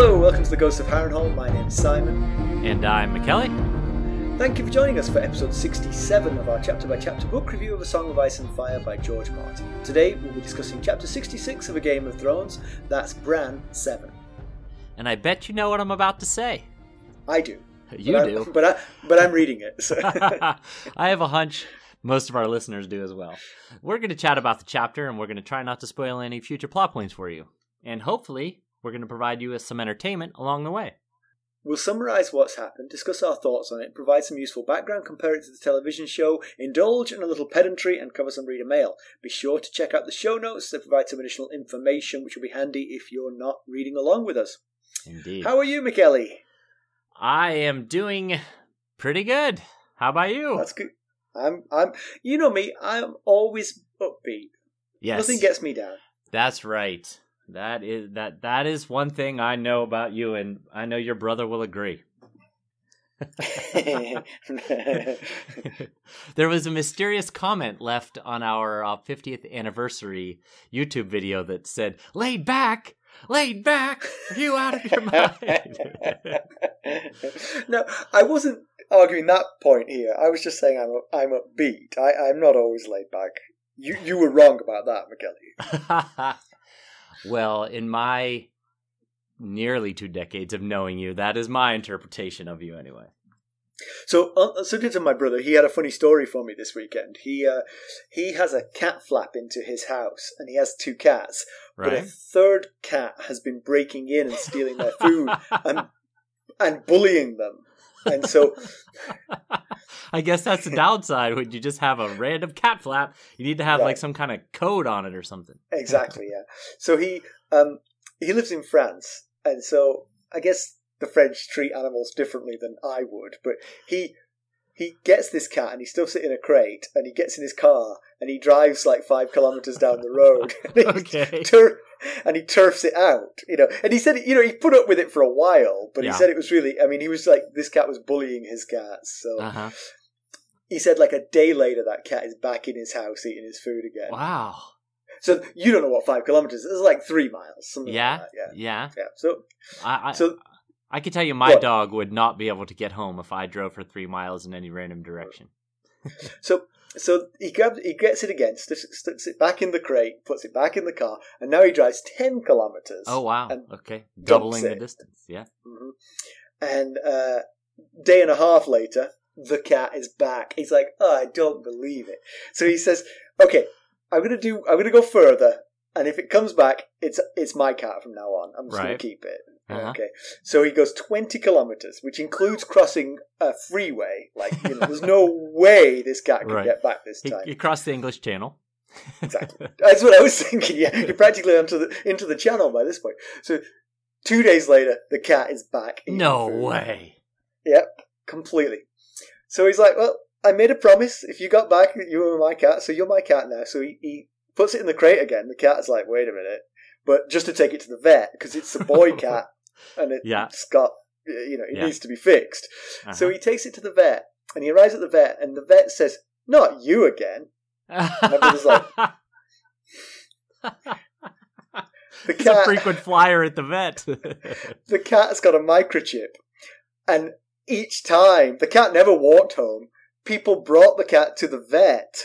Hello, welcome to the Ghost of Harrenhal. My name is Simon. And I'm McKelly. Thank you for joining us for episode 67 of our chapter-by-chapter book review of A Song of Ice and Fire by George Martin. Today we'll be discussing chapter 66 of A Game of Thrones. That's Bran 7. And I bet you know what I'm about to say. I do. You do. But I'm reading it. So. I have a hunch most of our listeners do as well. We're going to chat about the chapter, and we're going to try not to spoil any future plot points for you. And hopefully, we're going to provide you with some entertainment along the way. We'll summarise what's happened, discuss our thoughts on it, provide some useful background, compare it to the television show, indulge in a little pedantry, and cover some reader mail. Be sure to check out the show notes that provide some additional information, which will be handy if you're not reading along with us. Indeed. How are you, McKelly? I am doing pretty good. How about you? That's good. You know me, I'm always upbeat. Yes. Nothing gets me down. That's right. That is one thing I know about you, and I know your brother will agree. There was a mysterious comment left on our 50th anniversary YouTube video that said, laid back, are you out of your mind? No, I wasn't arguing that point here. I was just saying I'm upbeat. I'm not always laid back. You were wrong about that, McKelly. Well, in my nearly 2 decades of knowing you, that is my interpretation of you anyway. So, subject to my brother, he had a funny story for me this weekend. He has a cat flap into his house, and he has 2 cats. Right. But a third cat has been breaking in and stealing their food and bullying them. And so... I guess that's the downside when you just have a random cat flap. You need to have like some kind of code on it or something. Exactly, yeah. So he lives in France, and so I guess the French treat animals differently than I would. But he gets this cat and he stuffs it in a crate, and he gets in his car and he drives like 5 kilometers down the road. Okay. And he turfs it out, And he said, he put up with it for a while, but he said it was really. I mean, he was like, this cat was bullying his cats, so. He said, like, a day later, that cat is back in his house eating his food again. Wow. So you don't know what 5 kilometers is. It's like 3 miles. Something like that. Yeah. So I can tell you my dog would not be able to get home if I drove for 3 miles in any random direction. So he gets it again, sticks it back in the crate, puts it back in the car, and now he drives 10 kilometers. Oh, wow. Okay. Doubling the distance, yeah. Mm-hmm. And day and a half later, the cat is back. He's like, oh, I don't believe it. So he says, okay, I'm gonna go further, and if it comes back, it's my cat from now on. I'm just gonna keep it. Okay. So he goes 20 kilometers, which includes crossing a freeway. Like, there's no way this cat can get back this time. He crossed the English Channel. Exactly. That's what I was thinking. Yeah, you're practically into the channel by this point. So 2 days later, the cat is back. No way. Yep, completely. So he's like, well, I made a promise. If you got back, you were my cat, so you're my cat now. So he puts it in the crate again. The cat's like, wait a minute. But just to take it to the vet, because it's a boy cat, and it's got, it needs to be fixed. So he takes it to the vet, and he arrives at the vet, and the vet says, not you again. And my brother's like... He's a frequent flyer at the vet. The cat's got a microchip, and each time, the cat never walked home. People brought the cat to the vet.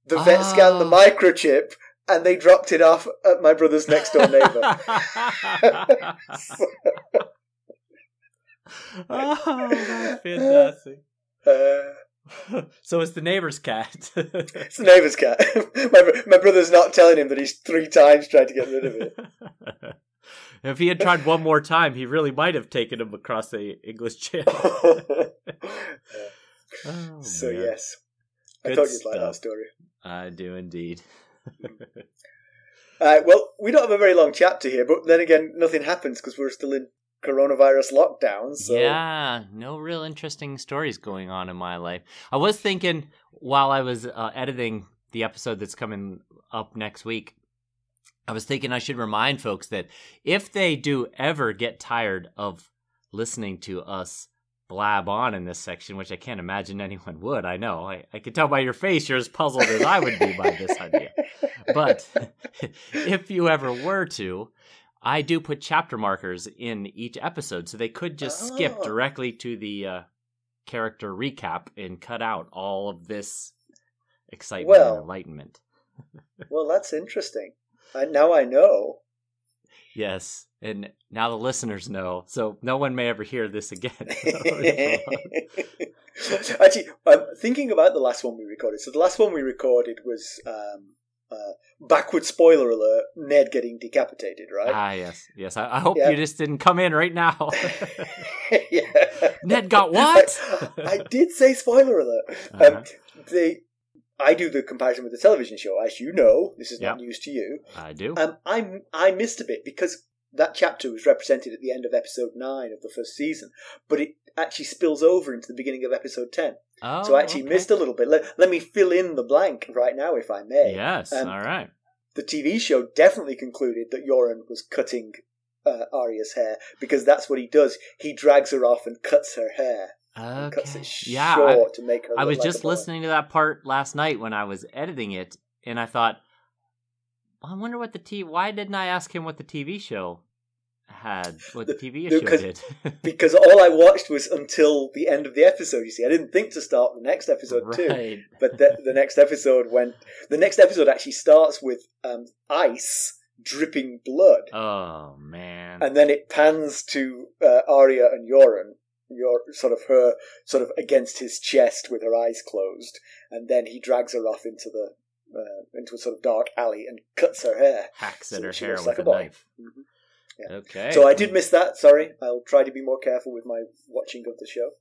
The vet scanned the microchip, and they dropped it off at my brother's next door neighbour. That's fantastic. So it's the neighbour's cat. It's the neighbour's cat. My brother's not telling him that he's 3 times tried to get rid of it. If he had tried one more time, he really might have taken him across the English Channel. So, man. Yes. I Good thought you'd stuff. like that story. I do indeed. Well, we don't have a very long chapter here, but then again, nothing happens because we're still in coronavirus lockdown. So. Yeah, no real interesting stories going on in my life. I was thinking while I was editing the episode that's coming up next week, I was thinking I should remind folks that if they do ever get tired of listening to us blab on in this section, which I can't imagine anyone would, I know. I can tell by your face you're as puzzled as I would be by this idea. But if you ever were to, I do put chapter markers in each episode, so they could just skip directly to the character recap and cut out all of this excitement and enlightenment. Well, that's interesting. Now I know. Yes, and now the listeners know, so no one may ever hear this again. Actually, I'm thinking about the last one we recorded. So the last one we recorded was, backward spoiler alert, Ned getting decapitated, right? Ah, yes. I hope you just didn't come in right now. Ned got what? I did say spoiler alert. I do the comparison with the television show, as you know. This is not news to you. I do. I missed a bit because that chapter was represented at the end of episode 9 of the first season, but it actually spills over into the beginning of episode 10. Oh, so I actually missed a little bit. Let me fill in the blank right now, if I may. Yes, all right. The TV show definitely concluded that Yoren was cutting Arya's hair, because that's what he does. He drags her off and cuts her hair. Okay. Cuts it short to make her. I was look just like listening to that part last night when I was editing it, and I thought, I wonder what why didn't I ask him what the TV show had, what the TV show did? Because all I watched was until the end of the episode, you see. I didn't think to start the next episode too. But the next episode actually starts with ice dripping blood. Oh, man. And then it pans to Arya and Yoren. Her against his chest with her eyes closed, and then he drags her off into a sort of dark alley and cuts her hair. Hacks at her hair with a knife. Mm-hmm. Yeah. Okay. So I did miss that. Sorry. I'll try to be more careful with my watching of the show.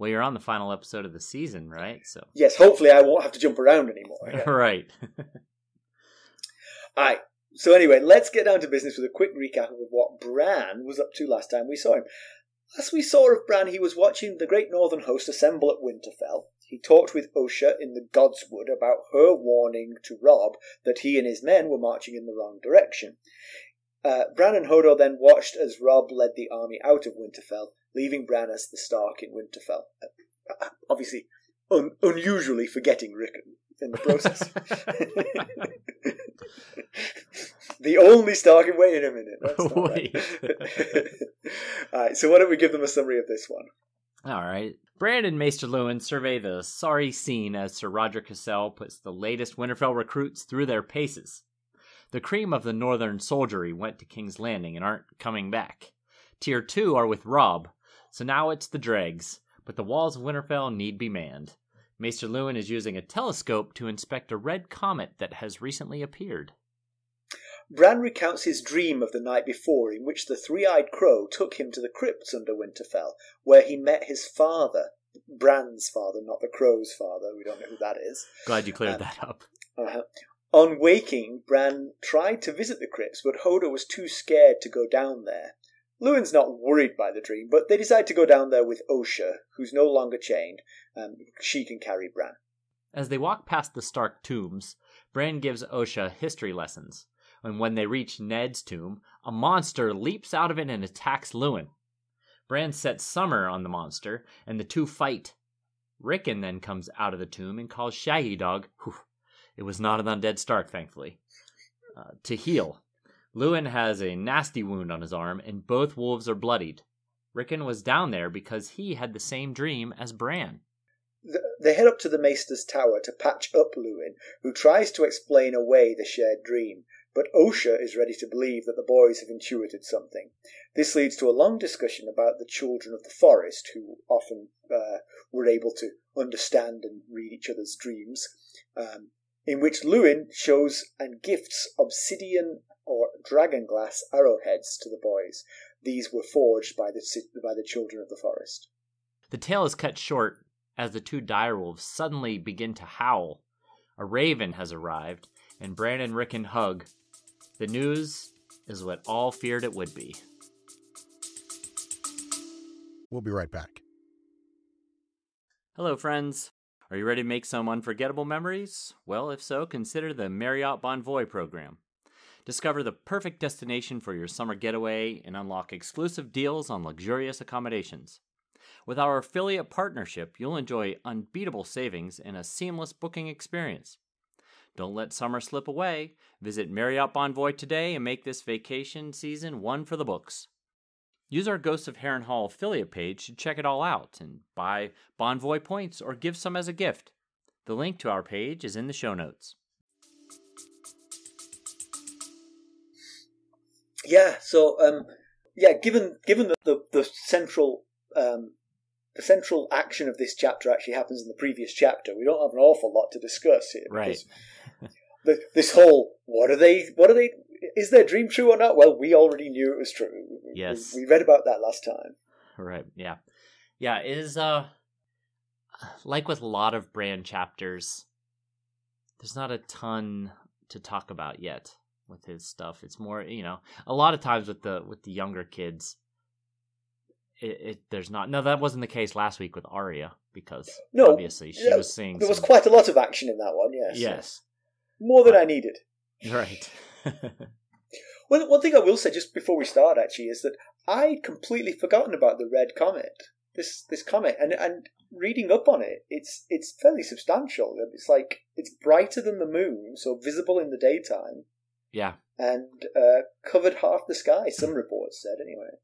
Well, you're on the final episode of the season, right? So yes. Hopefully, I won't have to jump around anymore. Yeah. Right. All right. So anyway, let's get down to business with a quick recap of what Bran was up to last time we saw him. As we saw of Bran, he was watching the Great Northern Host assemble at Winterfell. He talked with Osha in the Godswood about her warning to Robb that he and his men were marching in the wrong direction. Bran and Hodor then watched as Robb led the army out of Winterfell, leaving Bran as the Stark in Winterfell. Obviously, unusually forgetting Rickon in the process. The only Stark in wait a minute. That's not right. Alright, so why don't we give them a summary of this one? Alright. Bran and Maester Luwin survey the sorry scene as Ser Rodrick Cassel puts the latest Winterfell recruits through their paces. The cream of the northern soldiery went to King's Landing and aren't coming back. Tier 2 are with Robb, so now it's the dregs, but the walls of Winterfell need be manned. Maester Luwin is using a telescope to inspect a red comet that has recently appeared. Bran recounts his dream of the night before, in which the three-eyed crow took him to the crypts under Winterfell, where he met his father. Bran's father, not the crow's father. We don't know who that is. Glad you cleared that up. On waking, Bran tried to visit the crypts, but Hodor was too scared to go down there. Luwin's not worried by the dream, but they decide to go down there with Osha, who's no longer chained. She can carry Bran. As they walk past the Stark tombs, Bran gives Osha history lessons. And when they reach Ned's tomb, a monster leaps out of it and attacks Luwin. Bran sets Summer on the monster, and the two fight. Rickon then comes out of the tomb and calls Shaggydog, it was not an undead Stark, thankfully, to heal. Luwin has a nasty wound on his arm, and both wolves are bloodied. Rickon was down there because he had the same dream as Bran. They head up to the Maester's tower to patch up Luwin, who tries to explain away the shared dream. But Osha is ready to believe that the boys have intuited something. This leads to a long discussion about the children of the forest, who often were able to understand and read each other's dreams, in which Luwin shows and gifts obsidian or dragonglass arrowheads to the boys. These were forged by the children of the forest. The tale is cut short as the two direwolves suddenly begin to howl. A raven has arrived, and Bran and Rickon hug. The news is what all feared it would be. We'll be right back. Hello, friends. Are you ready to make some unforgettable memories? Well, if so, consider the Marriott Bonvoy program. Discover the perfect destination for your summer getaway and unlock exclusive deals on luxurious accommodations. With our affiliate partnership, you'll enjoy unbeatable savings and a seamless booking experience. Don't let summer slip away. Visit Marriott Bonvoy today and make this vacation season one for the books. Use our Ghosts of Harrenhal affiliate page to check it all out and buy Bonvoy points or give some as a gift. The link to our page is in the show notes. Yeah, so given that the central action of this chapter actually happens in the previous chapter, we don't have an awful lot to discuss here. Right. This whole what are they? Is their dream true or not? Well, we already knew it was true. Yes, we read about that last time. Right. Yeah. Yeah. It is like with a lot of Bran chapters. There's not a ton to talk about yet with his stuff. It's more, a lot of times with the younger kids. There's not. No, that wasn't the case last week with Arya because obviously she was seeing. There was quite a lot of action in that one. Yes. Yes. More than I needed. Right. Well, one thing I will say just before we start actually is that I'd completely forgotten about the red comet. This comet, and reading up on it, it's fairly substantial. It's like it's brighter than the moon, so visible in the daytime. Yeah. And covered half the sky. Some reports said anyway.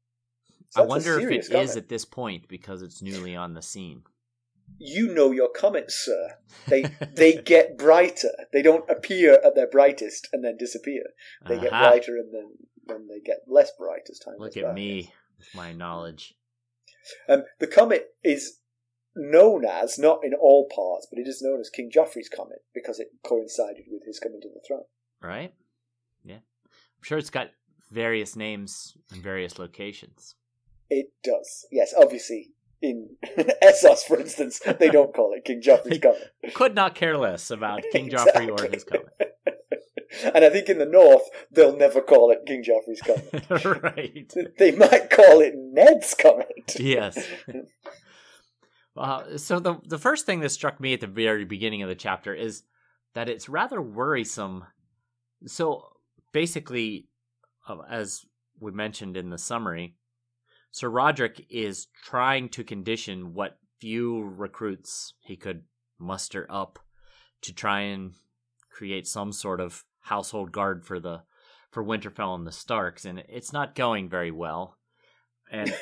So I wonder if it is at this point because it's newly on the scene. You know your comets, sir. They get brighter. They don't appear at their brightest and then disappear. They get brighter and then they get less bright as time goes by. Look at me with my knowledge. The comet is known as, not in all parts, but it is known as King Joffrey's comet because it coincided with his coming to the throne. Right? Yeah. I'm sure it's got various names in various locations. It does. Yes, obviously. In Essos, for instance, they don't call it King Joffrey's comet. Could not care less about King Joffrey or his comet. And I think in the north, they'll never call it King Joffrey's comet. Right. They might call it Ned's comet. Yes. So the first thing that struck me at the very beginning of the chapter is that it's rather worrisome. So basically, as we mentioned in the summary, Ser Rodrick is trying to condition what few recruits he could muster up to try and create some sort of household guard for Winterfell and the Starks, and it's not going very well. And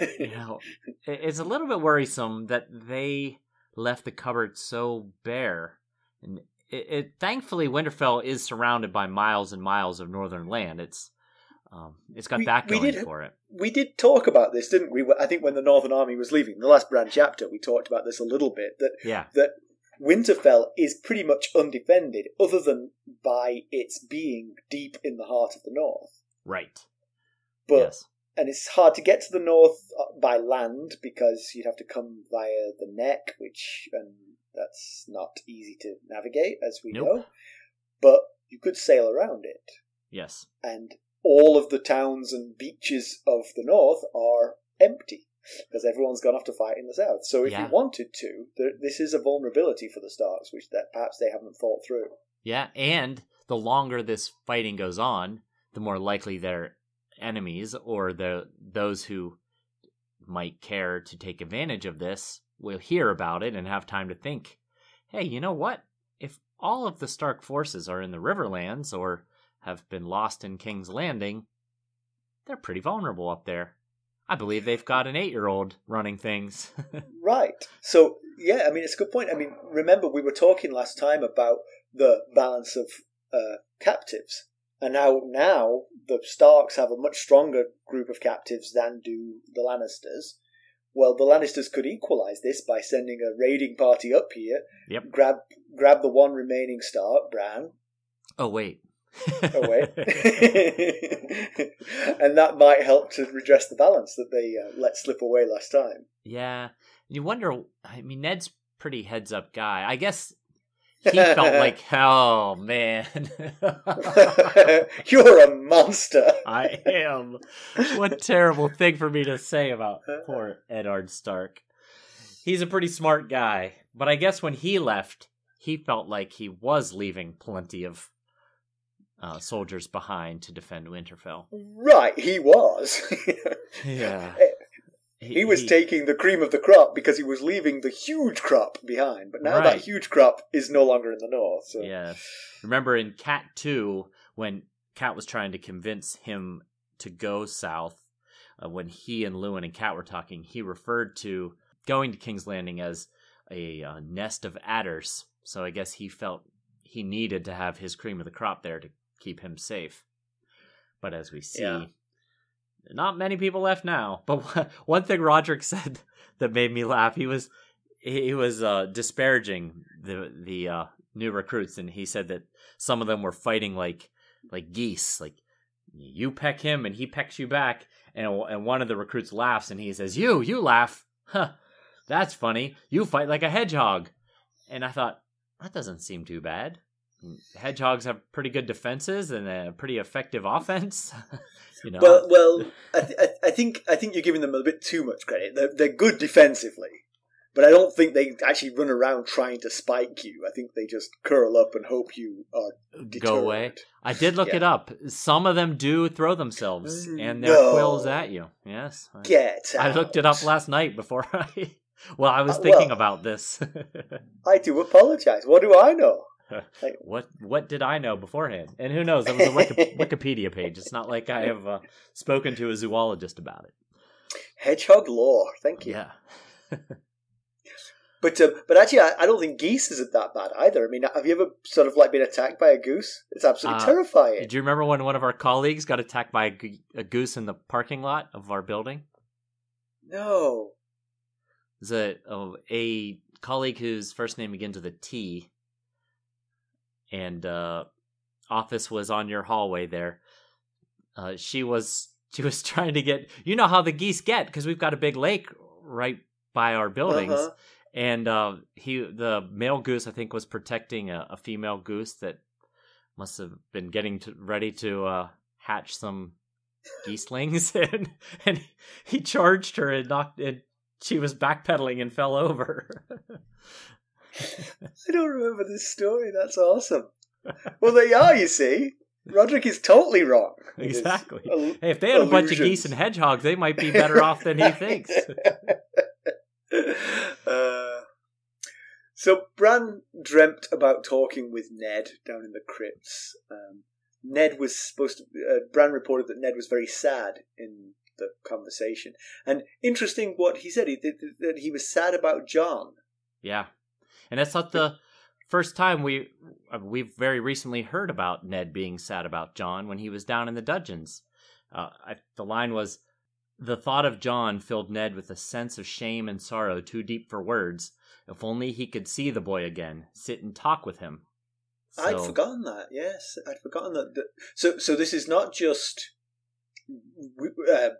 it's a little bit worrisome that they left the cupboard so bare. And thankfully Winterfell is surrounded by miles and miles of northern land. It's got that going for it. We did talk about this, didn't we? I think when the Northern Army was leaving, the last Bran chapter, we talked about this a little bit. That Winterfell is pretty much undefended, other than by its being deep in the heart of the North. Right. But yes. And it's hard to get to the North by land because you'd have to come via the Neck, and that's not easy to navigate, as we know. But you could sail around it. Yes. And all of the towns and beaches of the north are empty because everyone's gone off to fight in the south. So if you wanted to, this is a vulnerability for the Starks, which that perhaps they haven't thought through. Yeah, and the longer this fighting goes on, the more likely their enemies or those who might care to take advantage of this will hear about it and have time to think, hey, you know what? If all of the Stark forces are in the Riverlands or have been lost in King's Landing, they're pretty vulnerable up there. I believe they've got an 8-year-old running things. Right. So, yeah, I mean, it's a good point. I mean, remember we were talking last time about the balance of captives. And now the Starks have a much stronger group of captives than do the Lannisters. Well, the Lannisters could equalise this by sending a raiding party up here, grab the one remaining Stark, Bran. Oh, wait. And that might help to redress the balance that they let slip away last time. Yeah. You wonder, I mean, Ned's pretty heads-up guy. I guess he felt like, oh, man. You're a monster. I am. What a terrible thing for me to say about poor Eddard Stark. He's a pretty smart guy. But I guess when he left, he felt like he was leaving plenty of soldiers behind to defend Winterfell. Right, he was. Yeah. He was taking the cream of the crop because he was leaving the huge crop behind. But now that huge crop is no longer in the north. So. Yeah. Remember in Cat 2, when Cat was trying to convince him to go south, when he and Luwin and Cat were talking, he referred to going to King's Landing as a nest of adders. So I guess he felt he needed to have his cream of the crop there to keep him safe. But as we see, not many people left now. But one thing Roderick said that made me laugh, he was disparaging the new recruits, and he said that some of them were fighting like geese, like you peck him and he pecks you back. And one of the recruits laughs, and he says, "You laugh, huh? That's funny. You fight like a hedgehog." And I thought, that doesn't seem too bad. Hedgehogs have pretty good defenses and a pretty effective offense. You know. Well, I think you're giving them a bit too much credit. They're good defensively, but I don't think they actually run around trying to spike you. I think they just curl up and hope you are deterred. Go away. I did look it up. Some of them do throw themselves and their quills at you. Yes. I looked it up last night before I was thinking about this. I do apologize. What do I know? What did I know beforehand? And who knows? That was a Wikipedia page. It's not like I have spoken to a zoologist about it. Hedgehog lore. Thank you. Yeah. But actually, I don't think geese is that bad either. I mean, have you ever sort of been attacked by a goose? It's absolutely terrifying. Do you remember when one of our colleagues got attacked by a goose in the parking lot of our building? No. It was a colleague whose first name begins with a T, and office was on your hallway there. She was trying to get, you know how the geese get, because we've got a big lake right by our buildings. Uh-huh. And the male goose, I think, was protecting a female goose that must have been getting ready to hatch some geeselings, and he charged her and knocked it. She was backpedaling and fell over. I don't remember this story. That's awesome. Well, there you are, you see. Roderick is totally wrong. Exactly. Hey, if they had a bunch of geese and hedgehogs, they might be better off than he thinks. So Bran dreamt about talking with Ned down in the crypts. Ned was supposed to. Bran reported that Ned was very sad in the conversation, and interesting what he said. That he was sad about Jon. Yeah, and that's not the first time we've very recently heard about Ned being sad about Jon when he was down in the dungeons. The line was, "The thought of Jon filled Ned with a sense of shame and sorrow too deep for words. If only he could see the boy again, sit and talk with him." So, I'd forgotten that. Yes, I'd forgotten that. So this is not just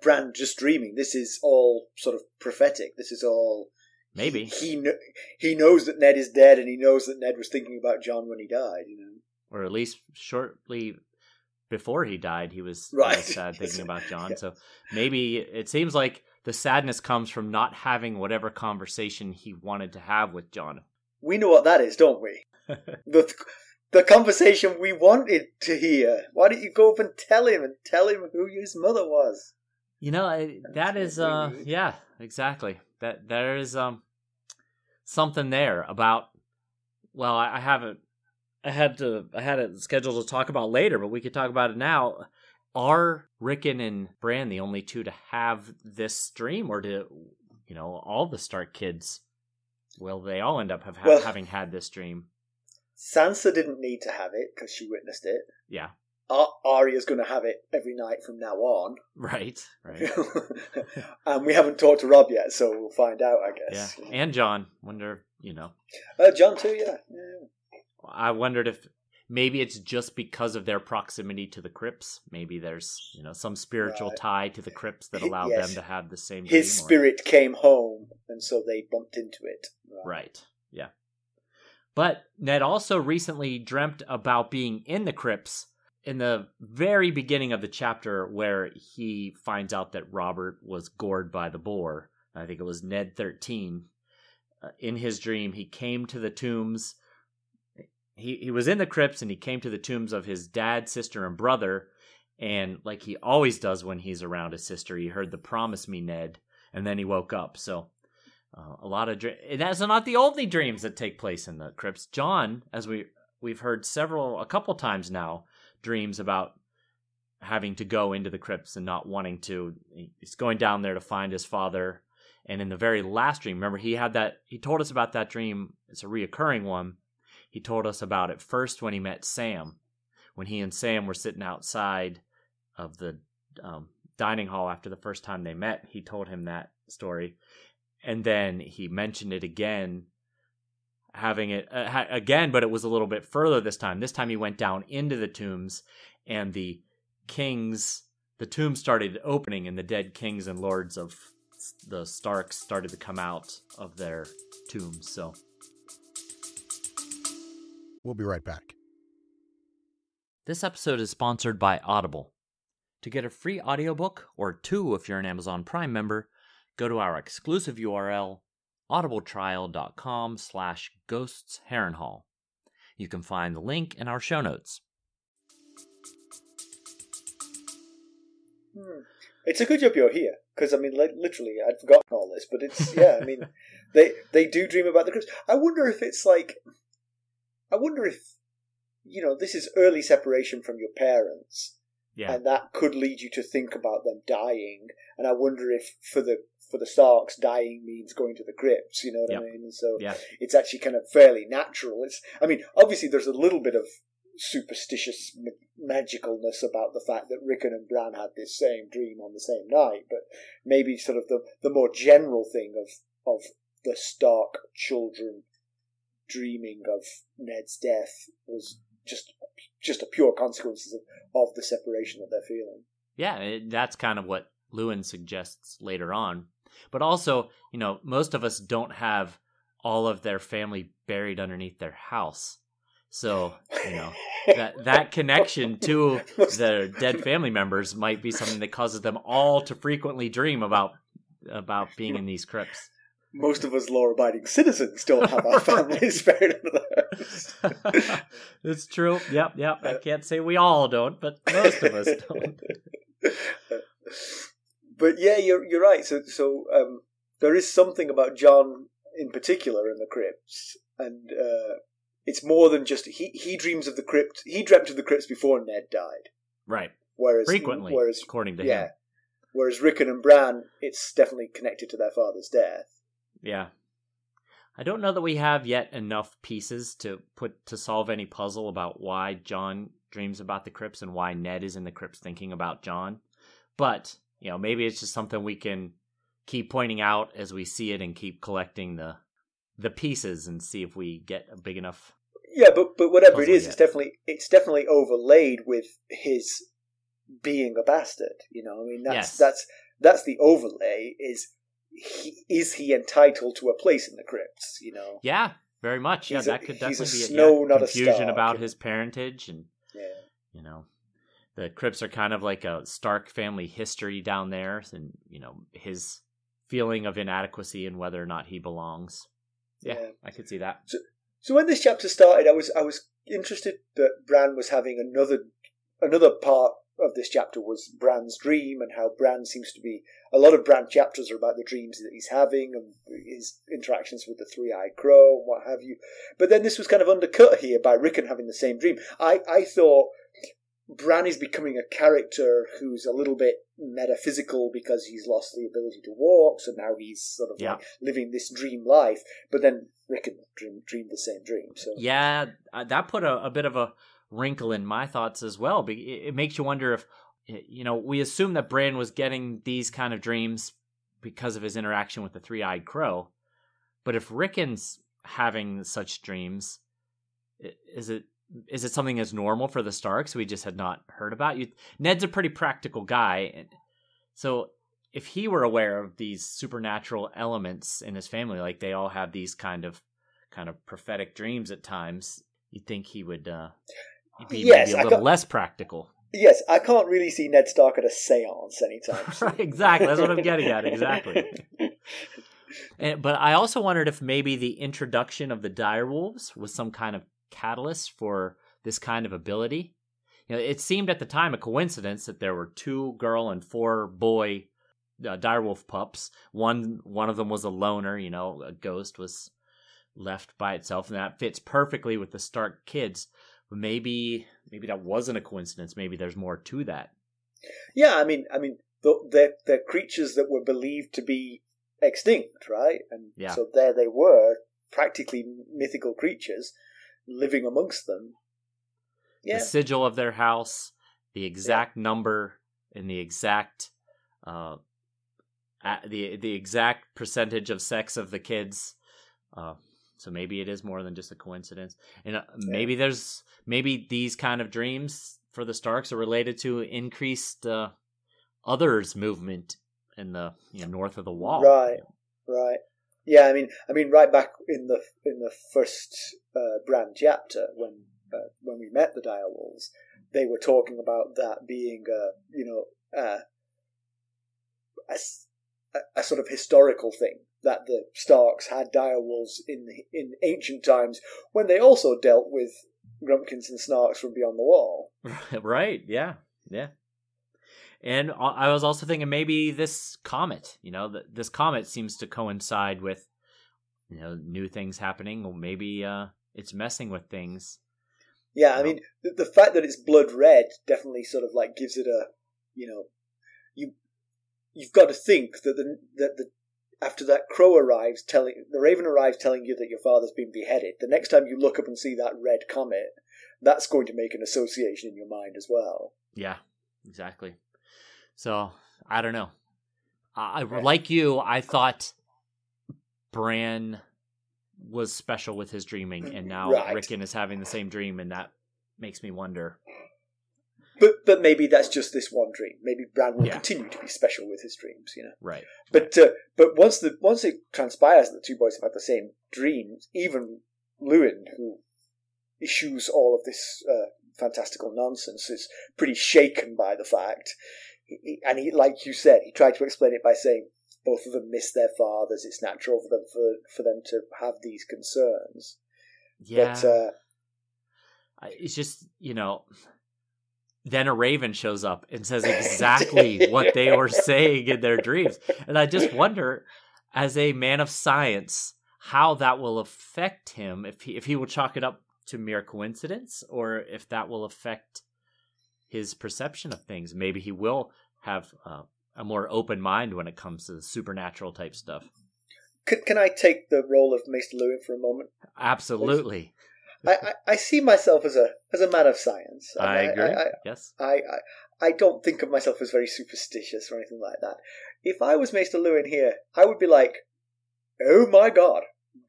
Bran just dreaming. This is all sort of prophetic. This is all. Maybe he knows that Ned is dead, and he knows that Ned was thinking about Jon when he died. You know, or at least shortly before he died, he was sad thinking about Jon. So maybe it seems like the sadness comes from not having whatever conversation he wanted to have with Jon. We know what that is, don't we? The conversation we wanted to hear. Why don't you go up and tell him who his mother was? You know, that is, yeah, exactly. That there is something there about. Well, I had it scheduled to talk about later, but we could talk about it now. Are Rickon and Bran the only two to have this dream, or do all the Stark kids? Will they all end up having had this dream? Sansa didn't need to have it because she witnessed it. Yeah. Arya's going to have it every night from now on. Right. And we haven't talked to Rob yet, so we'll find out, I guess. Yeah, and Jon. Wonder, Jon too, yeah. I wondered if maybe it's just because of their proximity to the crypts. Maybe there's, some spiritual tie to the crypts that allowed them to have the same dream. His spirit came home, and so they bumped into it. Right, yeah. But Ned also recently dreamt about being in the crypts in the very beginning of the chapter where he finds out that Robert was gored by the boar. I think it was Ned 13. In his dream, he came to the tombs. He was in the crypts, and he came to the tombs of his dad, sister, and brother. And like he always does when he's around his sister, he heard the "Promise me, Ned." and then he woke up. So a lot of that's not the only dreams that take place in the crypts. Jon, as we've heard a couple times now, dreams about having to go into the crypts and not wanting to. He's going down there to find his father. And in the very last dream, remember, he told us about that dream. It's a reoccurring one. He told us about it first when he met Sam. When he and Sam were sitting outside of the dining hall after the first time they met, he told him that story. And then he mentioned it again, having it again, but it was a little bit further this time. This time he went down into the tombs, and the tombs started opening, and the dead kings and lords of the Starks started to come out of their tombs. So We'll be right back. this episode is sponsored by Audible. To get a free audiobook, or 2 if you're an Amazon Prime member, go to our exclusive URL, audibletrial.com/ghostsharrenhal. You can find the link in our show notes. It's a good job you're here, because, I mean, literally, I'd forgotten all this, but it's, yeah, I mean, they do dream about the crypts. I wonder if, this is early separation from your parents, and that could lead you to think about them dying, and I wonder if, for the Starks, dying means going to the crypts, you know what I mean? And so it's actually kind of fairly natural. Obviously there's a little bit of superstitious magicalness about the fact that Rickon and Bran had this same dream on the same night, but maybe sort of the more general thing of the Stark children dreaming of Ned's death was just a pure consequence of the separation that they're feeling. Yeah, that's kind of what Luwin suggests later on. But also, most of us don't have all of their family buried underneath their house. So, that connection to their dead family members might be something that causes them all to frequently dream about being in these crypts. Most of us law-abiding citizens don't have our families buried under the house. It's true. Yep. I can't say we all don't, but most of us don't. But yeah, you're right. So there is something about Jon in particular in the crypts, and it's more than just he dreams of the crypt. He dreamt of the crypts before Ned died, right? Frequently, according to him. Whereas Rickon and Bran, it's definitely connected to their father's death. Yeah, I don't know that we have yet enough pieces to solve any puzzle about why Jon dreams about the crypts and why Ned is in the crypts thinking about Jon. But maybe it's just something we can keep pointing out as we see it and keep collecting the pieces and see if we get a big enough. Yeah, but whatever it is, it's definitely overlaid with his being a bastard. That's the overlay. Is he entitled to a place in the crypts? Yeah, very much. Yeah, that could definitely be not confusion a Stark, about his parentage, and the crypts are kind of like a Stark family history down there, and his feeling of inadequacy and whether or not he belongs. Yeah. I could see that. So when this chapter started, I was interested that Bran was having another part of this chapter was Bran's dream, and how Bran seems to be, a lot of Bran chapters are about the dreams that he's having and his interactions with the three-eyed crow and what have you. But then this was kind of undercut here by Rickon having the same dream. I thought Bran is becoming a character who's a little bit metaphysical because he's lost the ability to walk, so now he's sort of like living this dream life. But then Rickon dreamed the same dream. So yeah, that put a bit of a wrinkle in my thoughts as well. It makes you wonder if, we assume that Bran was getting these kind of dreams because of his interaction with the three-eyed crow. But if Rickon's having such dreams, is it something as normal for the Starks we just had not heard about? Ned's a pretty practical guy, and so if he were aware of these supernatural elements in his family, like they all have these kind of prophetic dreams at times, you'd think he would be maybe a little less practical. Yes, I can't really see Ned Stark at a seance anytime soon. Right, exactly, that's what I'm getting at, exactly. But I also wondered if maybe the introduction of the direwolves was some kind of catalyst for this kind of ability. It seemed at the time a coincidence that there were 2 girl and 4 boy direwolf pups. One of them was a loner, a ghost was left by itself, and that fits perfectly with the Stark kids. But maybe that wasn't a coincidence. Maybe there's more to that. Yeah, I mean, they're creatures that were believed to be extinct, right? And so there they were, practically mythical creatures living amongst them. Yeah. The sigil of their house, the exact number, and the exact the exact percentage of sex of the kids. So maybe it is more than just a coincidence. And maybe these kind of dreams for the Starks are related to increased others movement in the north of the wall. Right. Yeah, I mean, right back in the first Bran chapter when we met the direwolves, they were talking about that being a sort of historical thing, that the Starks had direwolves in ancient times when they also dealt with Grumpkins and Snarks from beyond the wall. Right, yeah. And I was also thinking maybe this comet, this comet seems to coincide with, new things happening, or maybe it's messing with things. Yeah, I mean, the fact that it's blood red definitely sort of like gives it a, you've got to think that after that crow arrives, the raven arrives telling you that your father's been beheaded, the next time you look up and see that red comet, that's going to make an association in your mind as well. Yeah, exactly. So, I don't know. Like you, I thought Bran was special with his dreaming, and now Rickon is having the same dream, and that makes me wonder. But maybe that's just this one dream. Maybe Bran will continue to be special with his dreams, Right. But once it transpires that the two boys have had the same dreams, even Luwin, who issues all of this fantastical nonsense, is pretty shaken by the fact. He, like you said, he tried to explain it by saying both of them miss their fathers. It's natural for them to have these concerns. Yeah. But it's just, then a raven shows up and says exactly what they were saying in their dreams. And I just wonder, as a man of science, how that will affect him, if he will chalk it up to mere coincidence, or if that will affect his perception of things. Maybe he will have a more open mind when it comes to supernatural type stuff. Can I take the role of Maester Luwin for a moment? Absolutely. I see myself as a man of science. I agree. Yes. I don't think of myself as very superstitious or anything like that. If I was Maester Luwin here, I would be like, oh my god,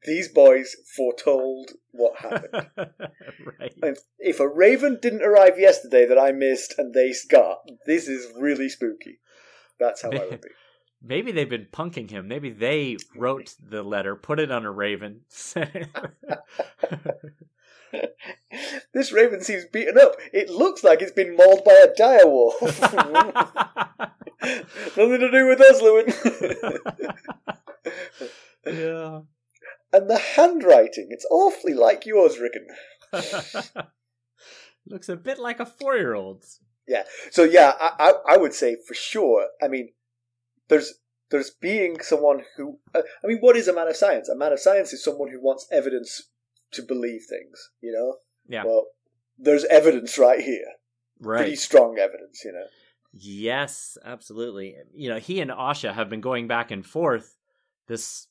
these boys foretold what happened. Right. And if a raven didn't arrive yesterday that I missed and they got, this is really spooky. That's how I would be. Maybe they've been punking him. Maybe they wrote the letter, put it on a raven. This raven seems beaten up. It looks like it's been mauled by a direwolf. Nothing to do with us, Luwin. Yeah. And the handwriting, it's awfully like yours, Rickon. Looks a bit like a 4-year-old's. Yeah. So yeah, I would say for sure. I mean, there's being someone who. What is a man of science? A man of science is someone who wants evidence to believe things. Yeah. Well, there's evidence right here. Right. Pretty strong evidence. Yes, absolutely. He and Osha have been going back and forth. This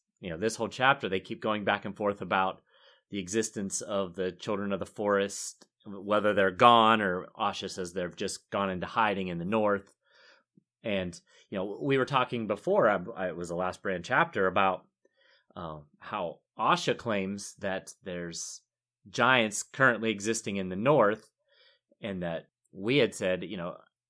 whole chapter, they keep going back and forth about the existence of the children of the forest, whether they're gone, or Osha says they've just gone into hiding in the north. And, we were talking before, it was the last Bran chapter, about how Osha claims that there's giants currently existing in the north, and that we had said,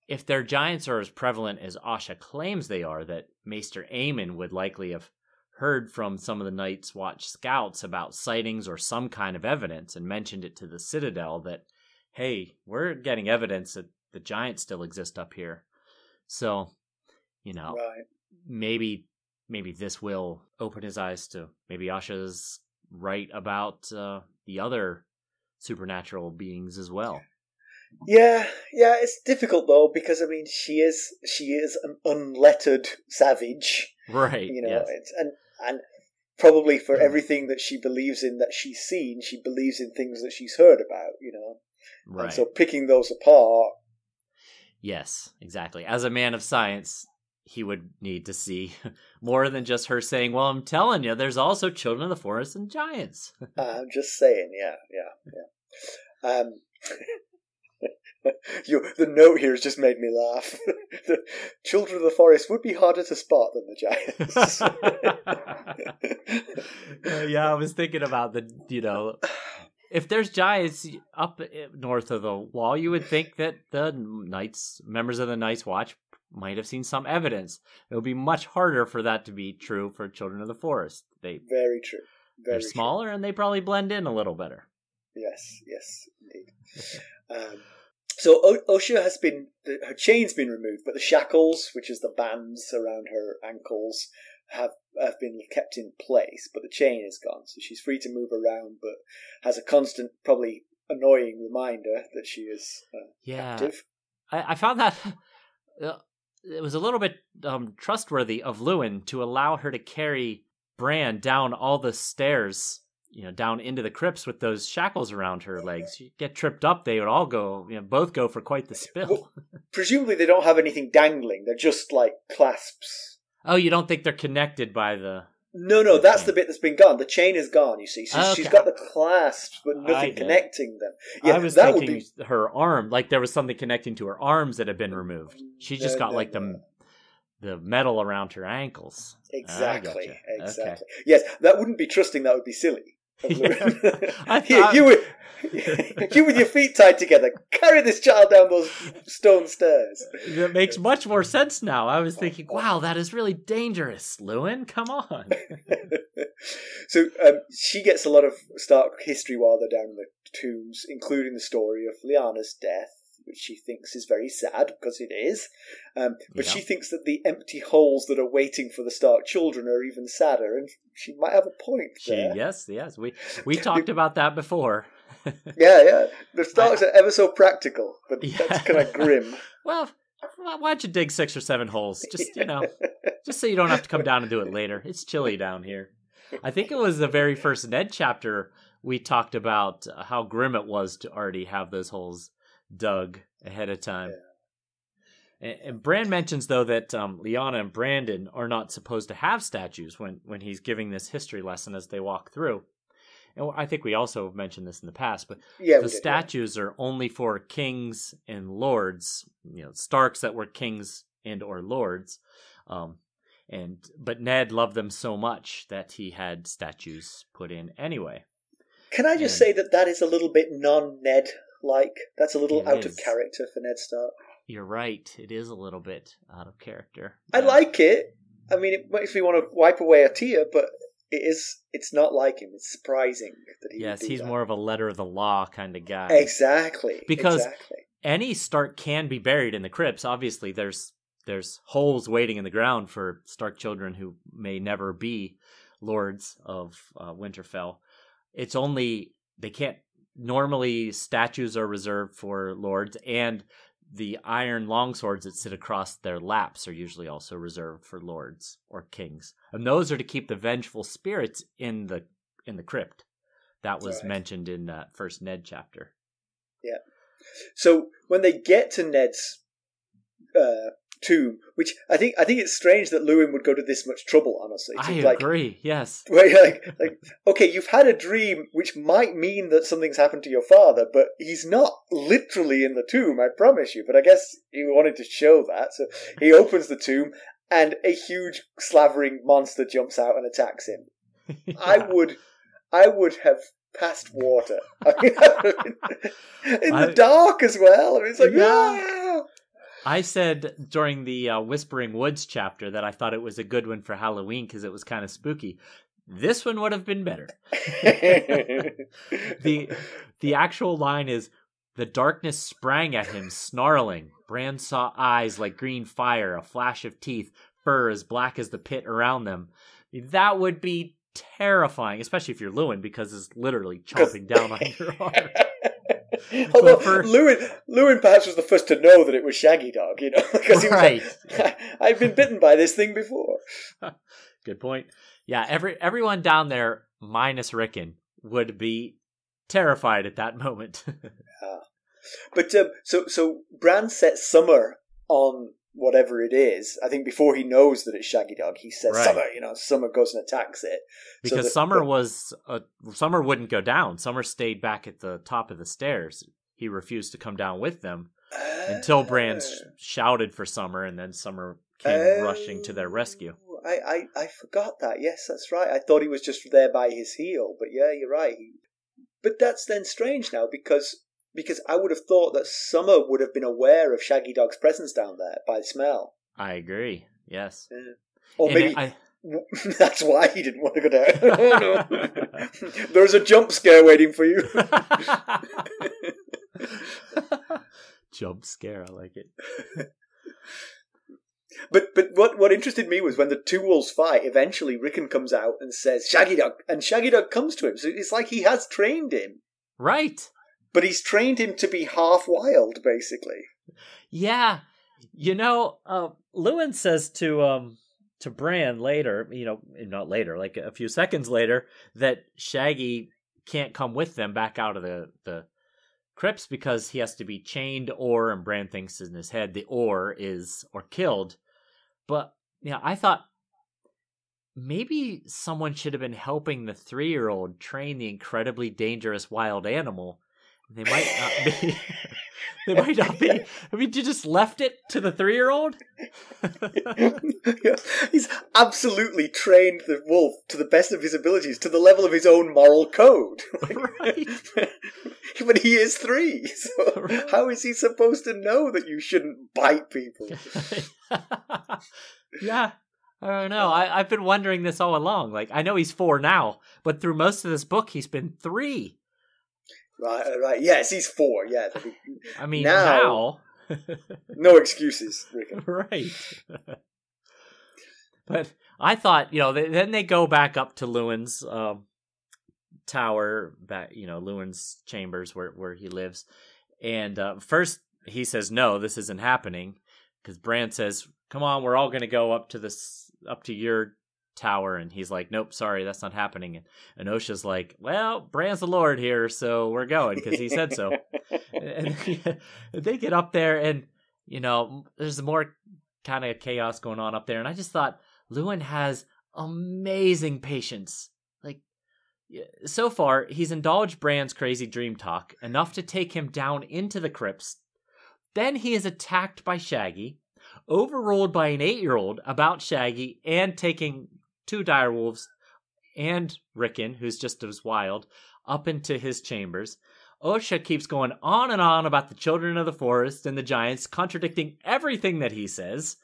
if their giants are as prevalent as Osha claims they are, that Maester Aemon would likely have heard from some of the Night's Watch scouts about sightings or some kind of evidence, and mentioned it to the Citadel that, hey, we're getting evidence that the giants still exist up here. So, right. maybe this will open his eyes to maybe Asha's right about the other supernatural beings as well. Yeah, it's difficult though, because I mean, she is an unlettered savage, Right? you know, Yes. and probably for everything that she believes in, that she's seen, she believes in things that she's heard about, you know, Right. and so picking those apart. Yes, exactly. As a man of science, he would need to see more than just her saying, "Well, I'm telling you, there's also children of the forest and giants." I'm just saying, yeah. The note here has just made me laugh. The children of the forest would be harder to spot than the giants. Yeah, I was thinking about if there's giants up north of the wall, you would think that the members of the Night's Watch might have seen some evidence. It would be much harder for that to be true for children of the forest. Very true. They're smaller and they probably blend in a little better. Yes, indeed. So Osha has been, her chain's been removed, but the shackles, which is the bands around her ankles, have been kept in place, but the chain is gone. So she's free to move around, but has a constant, probably annoying reminder that she is captive. I found that it was a little bit trustworthy of Luwin to allow her to carry Bran down all the stairs, down into the crypts with those shackles around her legs. You get tripped up, they would all go, both go for quite the spill. Well, presumably they don't have anything dangling. They're just like clasps. Oh, you don't think they're connected by the... No, that's the bit that's been gone. The chain is gone, you see. So she's got the clasps, but nothing connecting them. Yeah, I was thinking her arm, like there was something connecting to her arms that had been removed. She just got the metal around her ankles. Exactly. Okay. Yes, that wouldn't be trusting, that would be silly. I Here, thought... you with your feet tied together, carry this child down those stone stairs. That makes much more sense now. I was thinking, wow, that is really dangerous, Luwin. Come on. So she gets a lot of Stark history while they're down in the tombs, including the story of Lyanna's death, which she thinks is very sad, because it is. But she thinks that the empty holes that are waiting for the Stark children are even sadder, and she might have a point there. Yes. We talked about that before. Yeah. The Starks are ever so practical, but that's kind of grim. Well, why don't you dig 6 or 7 holes? Just, just so you don't have to come down and do it later. It's chilly down here. I think it was the very first Ned chapter we talked about how grim it was to already have those holes dug ahead of time. Yeah. And Bran mentions, though, that Lyanna and Brandon are not supposed to have statues when he's giving this history lesson as they walk through. And I think we also mentioned this in the past, but the statues are only for kings and lords, Starks that were kings and or lords. But Ned loved them so much that he had statues put in anyway. Can I just say that is a little bit non-Ned-like? That's a little out of character for Ned Stark. You're right. It is a little bit out of character. I like it. I mean, it makes me want to wipe away a tear, but it's not like him. It's surprising that he would do he's that. more of a letter of the law kind of guy. Exactly. Because any Stark can be buried in the crypts. Obviously, there's holes waiting in the ground for Stark children who may never be lords of Winterfell. It's only they can't. Normally, statues are reserved for lords, and the iron longswords that sit across their laps are usually also reserved for lords or kings, and those are to keep the vengeful spirits in the crypt. That was mentioned in that first Ned chapter. Yeah. So when they get to Ned's tomb, which I think it's strange that Luwin would go to this much trouble, honestly. I agree, yes. Like, okay, you've had a dream which might mean that something's happened to your father, but he's not literally in the tomb, I promise you. But I guess he wanted to show that, so he opens the tomb, and a huge slavering monster jumps out and attacks him. Yeah. I would have passed water. I mean, in the dark as well. I mean, it's like, I said during the Whispering Woods chapter that I thought it was a good one for Halloween because it was kind of spooky. This one would have been better. The actual line is, the darkness sprang at him, snarling. Bran saw eyes like green fire, a flash of teeth, fur as black as the pit around them. That would be terrifying, especially if you're Luwin, because it's literally chomping down on your arm. Although Luwin perhaps was the first to know that it was Shaggydog, because he was Right. like, I've been bitten by this thing before. Good point. Yeah, everyone down there, minus Rickon, would be terrified at that moment. But so Bran sets Summer on whatever it is. I think before he knows that it's Shaggydog, he says, Right. Summer goes and attacks it. Because Summer wouldn't go down. Summer stayed back at the top of the stairs. He refused to come down with them until Bran shouted for Summer, and then Summer came rushing to their rescue. I forgot that. Yes, that's right. I thought he was just there by his heel. But yeah, you're right. But that's then strange now because I would have thought that Summer would have been aware of Shaggydog's presence down there by smell. I agree. Yes. Yeah. Or And maybe that's why he didn't want to go down. Oh, no. There's a jump scare waiting for you. Jump scare, I like it. But what interested me was when the two wolves fight, eventually Rickon comes out and says, Shaggydog, and Shaggydog comes to him. So it's like he has trained him. Right. But he's trained him to be half wild, basically. Yeah. Luwin says to Bran later, not later, like a few seconds later, that Shaggy can't come with them back out of the crypts because he has to be chained, and Bran thinks in his head the or killed. But I thought maybe someone should have been helping the 3-year-old train the incredibly dangerous wild animal. They might not be. They might not be. I mean, you just left it to the 3-year-old? Yeah, he's absolutely trained the wolf to the best of his abilities, to the level of his own moral code. Right. But he is 3, so how is he supposed to know that you shouldn't bite people? Yeah, I don't know. I've been wondering this all along. Like, I know he's 4 now, but through most of this book, he's been 3. Right. Yes, he's 4. Yeah. I mean, now no excuses, Rickon. Right. But I thought, then they go back up to Luwin's tower, back, Luwin's chambers where he lives, and first he says, "No, this isn't happening," because Bran says, "Come on, we're all going to go up to your tower," and he's like, "Nope, sorry, that's not happening." And Osha's like, "Well, Bran's the Lord here, so we're going because he said so." And they get up there, and there's more kind of chaos going on up there, and I just thought Luwin has amazing patience. Like, so far, he's indulged Bran's crazy dream talk enough to take him down into the crypts. Then he is attacked by Shaggy, overruled by an 8-year-old about Shaggy, and taking 2 direwolves and Rickon, who's just as wild, up into his chambers. Osha keeps going on and on about the children of the forest and the giants, contradicting everything that he says.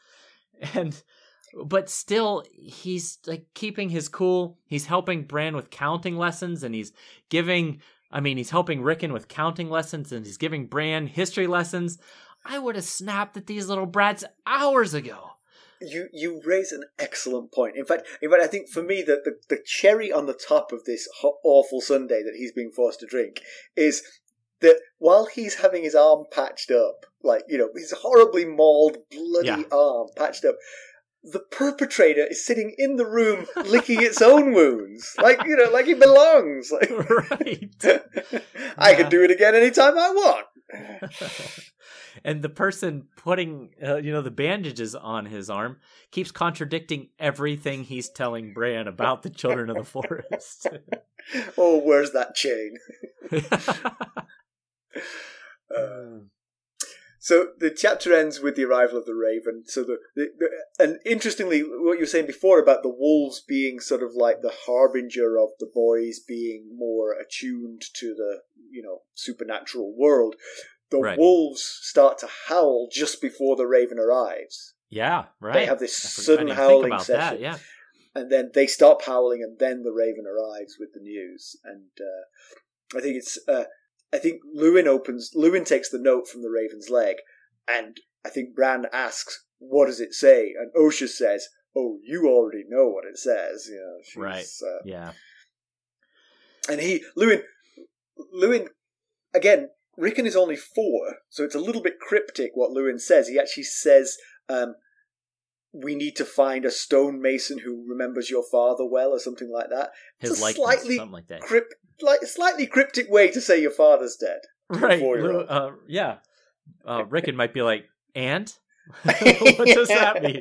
But still, he's like keeping his cool. He's helping Bran with counting lessons, and he's helping Rickon with counting lessons, and he's giving Bran history lessons. I would have snapped at these little brats hours ago. You raise an excellent point. In fact, I think for me that the cherry on the top of this awful Sunday that he's being forced to drink is that while he's having his arm patched up, his horribly mauled, bloody arm patched up, the perpetrator is sitting in the room licking its own wounds, like he belongs. Right. I can do it again anytime I want. And the person putting, the bandages on his arm keeps contradicting everything he's telling Bran about the children of the forest. Oh, where's that chain? So the chapter ends with the arrival of the Raven. So and interestingly, what you were saying before about the wolves being sort of like the harbinger of the boys being more attuned to the supernatural world. The wolves start to howl just before the Raven arrives. Yeah, right. They have this sudden howling session. That, yeah. And then they stop howling, and then the Raven arrives with the news. And I think it's... I think Luwin takes the note from the Raven's leg, and I think Bran asks, "What does it say?" And Osha says, "Oh, you already know what it says." Right. Yeah. And Luwin, again, Rickon is only 4, so it's a little bit cryptic what Luwin says. He actually says, we need to find a stonemason who remembers your father well, or something like that. His it's a likeness, slightly something like that. Slightly cryptic way to say your father's dead. Right. Yeah. Rickon might be like, and? What does that mean?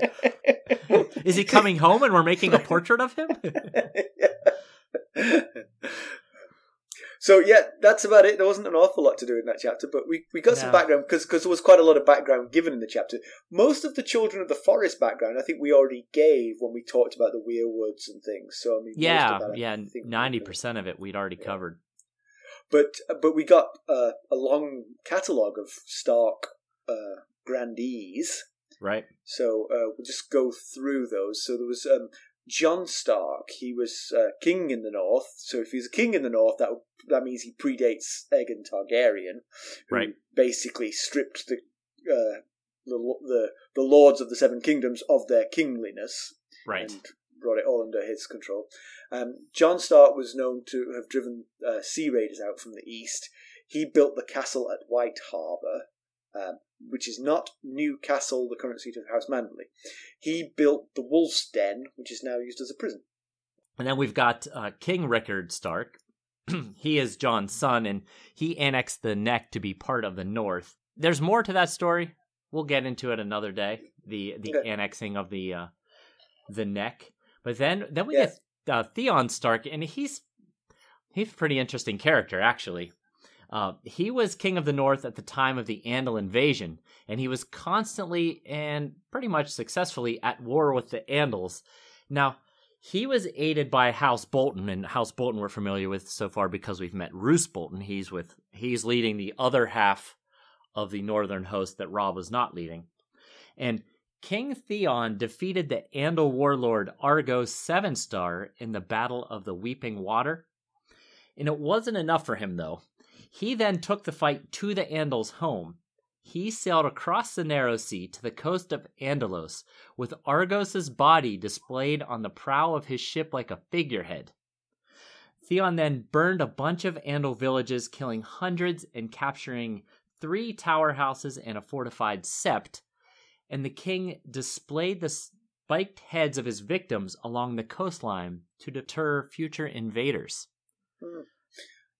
Is he coming home and we're making a portrait of him? So yeah, that's about it. There wasn't an awful lot to do in that chapter, but we got some background because there was quite a lot of background given in the chapter. Most of the Children of the Forest background, I think we already gave when we talked about the weirwoods and things. So I mean, 90% of it we'd already covered. But we got a long catalogue of Stark grandees, right? So we'll just go through those. So there was Jon Stark. He was king in the north. So if he's a king in the north, that means he predates Aegon Targaryen, who right? Basically stripped the lords of the Seven Kingdoms of their kingliness, right? And brought it all under his control. Jon Stark was known to have driven sea raiders out from the east. He built the castle at White Harbour, which is not Newcastle, the current seat of House Manderley. He built the Wolf's Den, which is now used as a prison. And then we've got King Rickard Stark. He is Jon's son, and he annexed the Neck to be part of the North. There's more to that story. We'll get into it another day, the annexing of the Neck. But then we get Theon Stark, and he's a pretty interesting character, actually. He was king of the North at the time of the Andal invasion, and he was constantly and pretty much successfully at war with the Andals. Now, he was aided by House Bolton, and House Bolton we're familiar with so far because we've met Roose Bolton. He's leading the other half of the northern host that Robb was not leading. And King Theon defeated the Andal warlord Argo Sevenstar in the Battle of the Weeping Water. And it wasn't enough for him, though. He then took the fight to the Andals' home. He sailed across the Narrow Sea to the coast of Andalos, with Argos's body displayed on the prow of his ship like a figurehead. Theon then burned a bunch of Andal villages, killing hundreds and capturing 3 tower houses and a fortified sept, and the king displayed the spiked heads of his victims along the coastline to deter future invaders.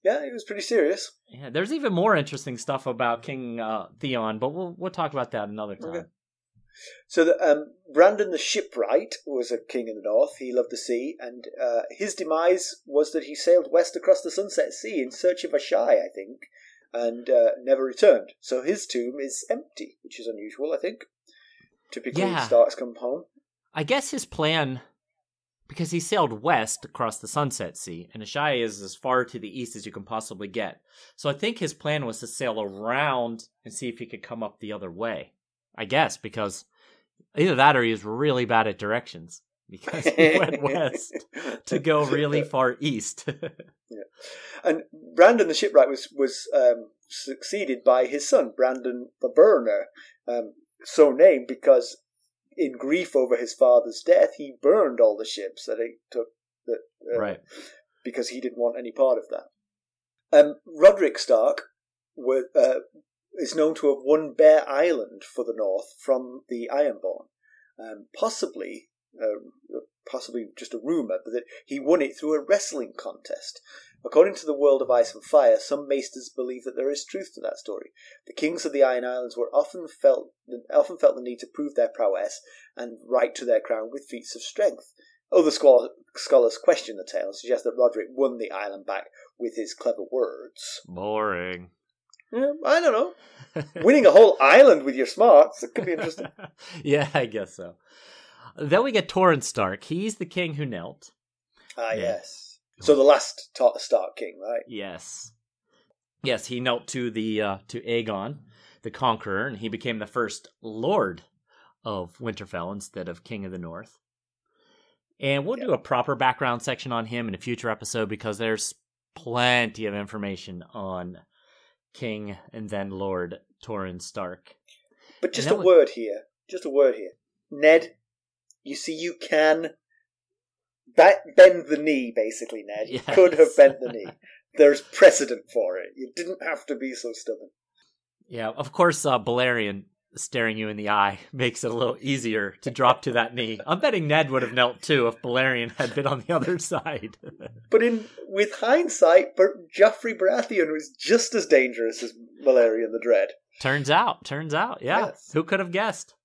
Yeah, he was pretty serious. Yeah, there's even more interesting stuff about King Theon, but we'll talk about that another time. Okay. So Brandon the Shipwright was a king in the north. He loved the sea, and his demise was that he sailed west across the Sunset Sea in search of Ashai, I think, and never returned. So his tomb is empty, which is unusual, I think. Typically, Starks come home. I guess his plan, because he sailed west across the Sunset Sea, and Ashai is as far to the east as you can possibly get. So I think his plan was to sail around and see if he could come up the other way. I guess, because either that or he was really bad at directions, because he went west to go really far east. Yeah. And Brandon the Shipwright was succeeded by his son, Brandon the Burner, so named because in grief over his father's death, he burned all the ships that he took, right, because he didn't want any part of that. Roderick Stark is known to have won Bear Island for the North from the Ironborn. Possibly just a rumour, but that he won it through a wrestling contest. According to the World of Ice and Fire, some maesters believe that there is truth to that story. The kings of the Iron Islands often felt the need to prove their prowess and right to their crown with feats of strength. Other scholars question the tale and suggest that Roderick won the island back with his clever words. Boring. Yeah, I don't know. Winning a whole island with your smarts, it could be interesting. Yeah, I guess so. Then we get Torrhen Stark. He's the king who knelt. Yes. So the last Stark king, right? Yes. Yes, he knelt to to Aegon, the Conqueror, and he became the first Lord of Winterfell instead of King of the North. And we'll do a proper background section on him in a future episode because there's plenty of information on King and then Lord Torrhen Stark. But just a word here. Ned, you see, you can bend the knee, basically, Ned. You could have bent the knee. There's precedent for it. You didn't have to be so stubborn. Yeah, of course, Balerion staring you in the eye makes it a little easier to drop to that knee. I'm betting Ned would have knelt too if Balerion had been on the other side. But with hindsight, Joffrey Baratheon was just as dangerous as Balerion the Dread. Turns out, yeah. Yes. Who could have guessed?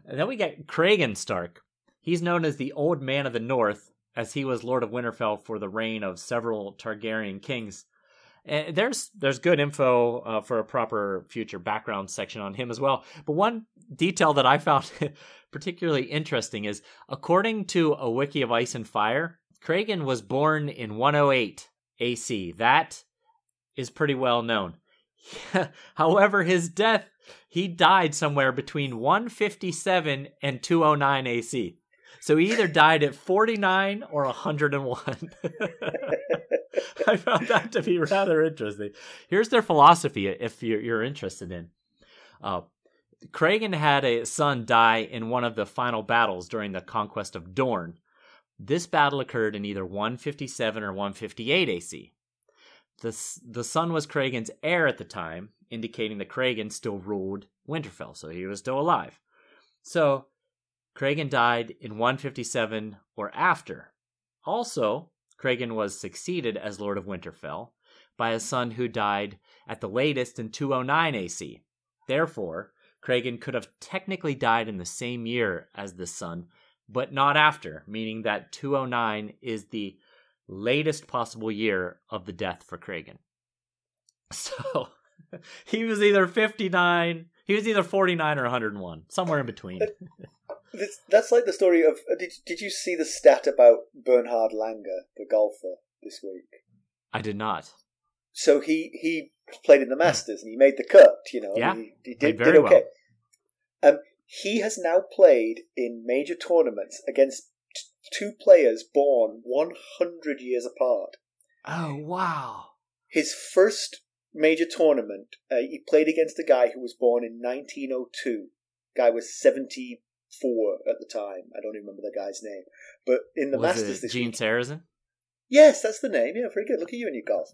And then we get Cragen Stark. He's known as the Old Man of the North, as he was Lord of Winterfell for the reign of several Targaryen kings. And there's good info for a proper future background section on him as well. But one detail that I found particularly interesting is, according to a wiki of Ice and Fire, Cragen was born in 108 AC. That is pretty well known. However, his death, he died somewhere between 157 and 209 AC. So he either died at 49 or 101. I found that to be rather interesting. Here's their philosophy, if you're interested in. Cragen had a son die in one of the final battles during the conquest of Dorne. This battle occurred in either 157 or 158 AC. The son was Cragen's heir at the time, indicating that Cragen still ruled Winterfell, so he was still alive. So Cragen died in 157 or after. Also, Cragen was succeeded as Lord of Winterfell by a son who died at the latest in 209 AC. Therefore, Cragen could have technically died in the same year as the son, but not after, meaning that 209 is the latest possible year of the death for Cragen. So, he was either 49, he was either 49 or 101, somewhere in between. That's like the story of... Did you see the stat about Bernhard Langer, the golfer, this week? I did not. So he played in the Masters and he made the cut, you know. Yeah, he did very okay. Well. He has now played in major tournaments against two players born 100 years apart. Oh, wow. His first major tournament, he played against a guy who was born in 1902. Guy was 74 at the time. I don't even remember the guy's name. But in the Masters this Gene week... Sarazen? Yes, that's the name. Yeah, very good. Look at you and your golf.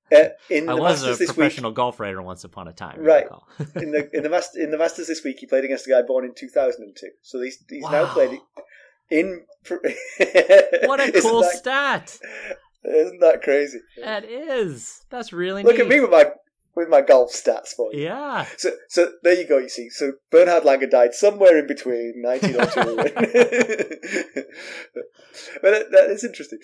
I was a professional golf writer once upon a time. Right. in the Masters this week, he played against a guy born in 2002. So he's wow. now played in... What a cool stat! Isn't that crazy? That is. That's really Look neat. at me with my golf stats for you. Yeah. So there you go, you see. So Bernhard Langer died somewhere in between 1902. But that is interesting.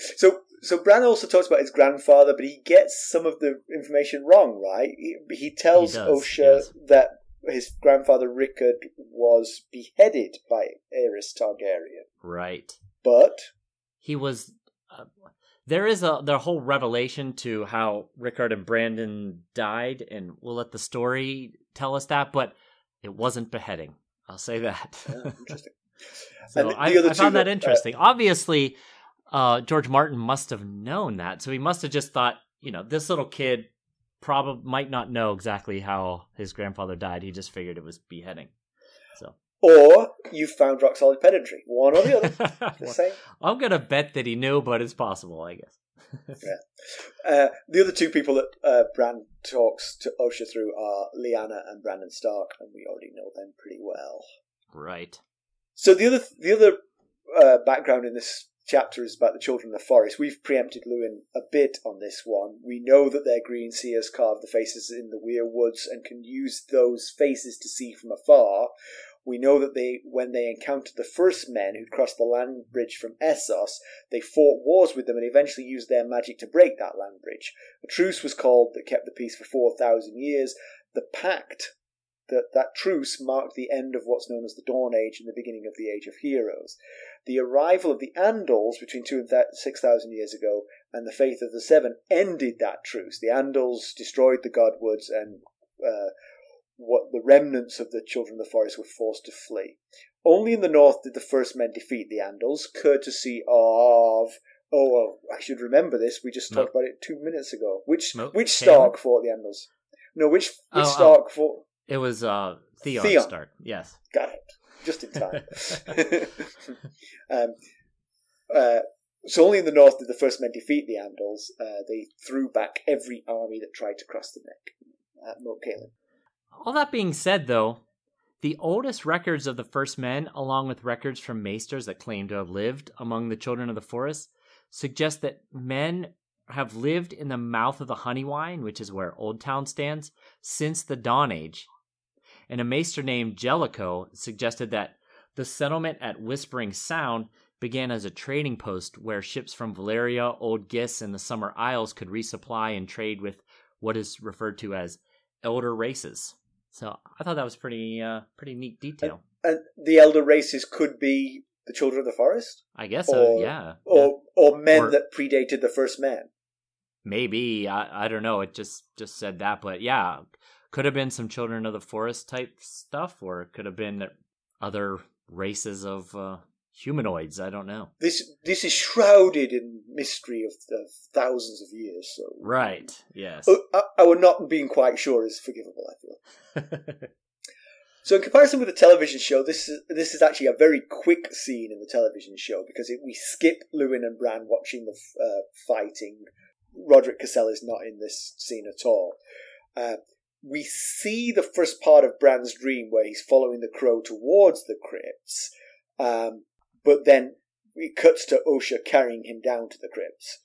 So Bran also talks about his grandfather, but he gets some of the information wrong, right? He tells Osha that his grandfather Rickon was beheaded by Aerys Targaryen. Right. But he was... there is the whole revelation to how Rickard and Brandon died, and we'll let the story tell us that, but it wasn't beheading. I'll say that. Interesting. So I found that interesting. Obviously, George Martin must have known that, so he must have just thought, this little kid probably might not know exactly how his grandfather died. He just figured it was beheading. So. Or you found rock solid pedantry. One or the other. The same. I'm going to bet that he knew, but it's possible, I guess. Yeah. The other two people that Bran talks to Osha through are Lyanna and Bran Stark, and we already know them pretty well. Right. So the other background in this chapter is about the Children of the Forest. We've preempted Luwin a bit on this one. We know that their green seers carved the faces in the Weir Woods and can use those faces to see from afar. We know that when they encountered the first men who'd crossed the land bridge from Essos, they fought wars with them and eventually used their magic to break that land bridge. A truce was called that kept the peace for 4,000 years. The pact, that truce marked the end of what's known as the Dawn Age and the beginning of the Age of Heroes. The arrival of the Andals between 2,000 and 6,000 years ago and the Faith of the Seven ended that truce. The Andals destroyed the Godwoods and what the remnants of the Children of the Forest were forced to flee. Only in the north did the first men defeat the Andals, courtesy of... I should remember this. We just talked about it 2 minutes ago. Which Stark fought the Andals? No, which Stark fought... It was Theon Stark, yes. Got it. Just in time. So only in the north did the first men defeat the Andals. They threw back every army that tried to cross the neck at Moat Cailin. All that being said, though, the oldest records of the first men, along with records from maesters that claim to have lived among the children of the forest, suggest that men have lived in the mouth of the Honeywine, which is where Old Town stands, since the Dawn Age. And a maester named Jellicoe suggested that the settlement at Whispering Sound began as a trading post where ships from Valyria, Old Gis, and the Summer Isles could resupply and trade with what is referred to as elder races. So I thought that was pretty neat detail. And the elder races could be the children of the forest? I guess so, yeah. Or men that predated the first men. Maybe. I don't know. It just said that. But yeah, could have been some children of the forest type stuff, or it could have been other races of humanoids. I don't know. This is shrouded in mystery of thousands of years. So right, yes. Our not being quite sure is forgivable, I feel. So in comparison with the television show, this is actually a very quick scene in the television show because we skip Luwin and Bran watching the fighting. Rodrick Cassel is not in this scene at all. We see the first part of Bran's dream where he's following the crow towards the crypts, but then it cuts to Osha carrying him down to the crypts.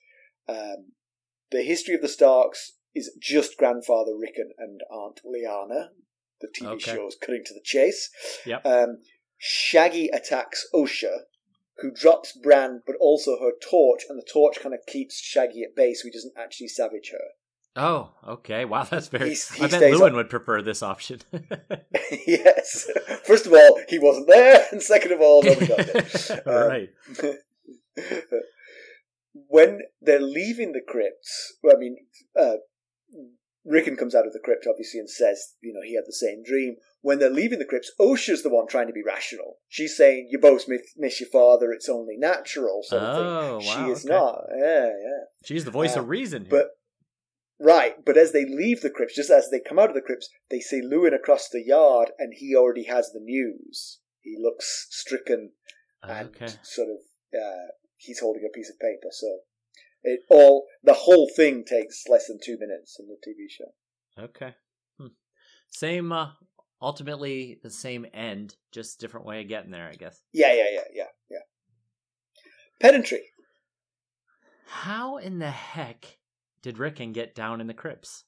The history of the Starks is just Grandfather Rickon and Aunt Lyanna. The TV show is cutting to the chase. Yep. Shaggy attacks Osha, who drops Bran, but also her torch, and the torch kind of keeps Shaggy at bay so he doesn't actually savage her. Oh, okay. Wow, that's very... He I bet Luwin would prefer this option. Yes. First of all, he wasn't there, and second of all, nobody got it. Right. When they're leaving the crypts, Rickon comes out of the crypt, obviously, and says, he had the same dream. When they're leaving the crypts, Osha's the one trying to be rational. She's saying, you both miss your father, it's only natural, sort of thing. Wow, she is not. Yeah. She's the voice of reason here. But as they leave the crypts, just as they come out of the crypts, they see Luwin across the yard, and he already has the news. He looks stricken, and sort of, he's holding a piece of paper, so... the whole thing takes less than 2 minutes in the TV show. Okay. Same, ultimately the same end, just different way of getting there, I guess. Yeah. Pedantry. How in the heck did Rickon get down in the crypts?